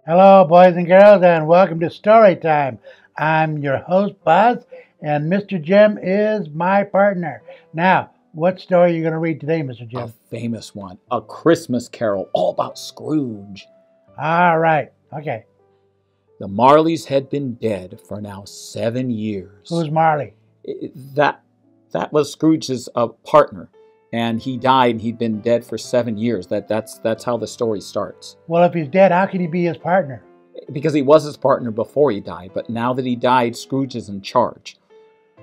Hello, boys and girls, and welcome to Story Time. I'm your host, Buzz, and Mr. Jim is my partner. Now, what story are you going to read today, Mr. A Jim? famous one, A Christmas Carol, all about Scrooge. All right. Okay. The Marleys had been dead for now 7 years. Who's Marley? That was Scrooge's partner, and he died, and he'd been dead for 7 years. That's how the story starts. Well, if he's dead, how can he be his partner? Because he was his partner before he died, but now that he died, Scrooge is in charge.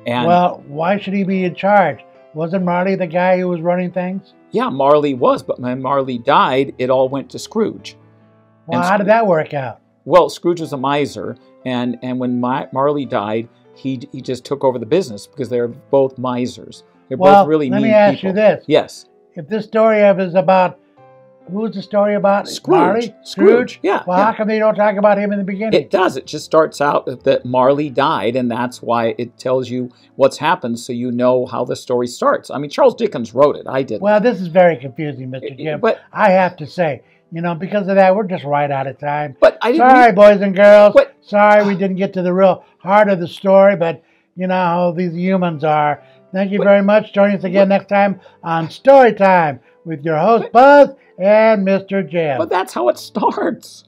And Well, why should he be in charge? Wasn't Marley the guy who was running things? yeah, Marley was, but when Marley died, it all went to Scrooge. Well, And how did that work out? Well, Scrooge was a miser, and when Marley died, he just took over the business because they're both misers. They're both really mean people. Let me ask you this. Yes. If this story is about, who's the story about? Scrooge. Marley? Scrooge, yeah. Well, how come they don't talk about him in the beginning? It does. It just starts out that Marley died, and that's why it tells you what's happened so you know how the story starts. I mean, Charles Dickens wrote it. I didn't. Well, this is very confusing, Mr. Jim. But I have to say, because of that, we're just right out of time. But I didn't. Sorry, boys and girls. But, sorry we didn't get to the real heart of the story, but you know how these humans are. Thank you very much. Join us again next time on Story Time with your host, Buzz, and Mr. Jim. But that's how it starts.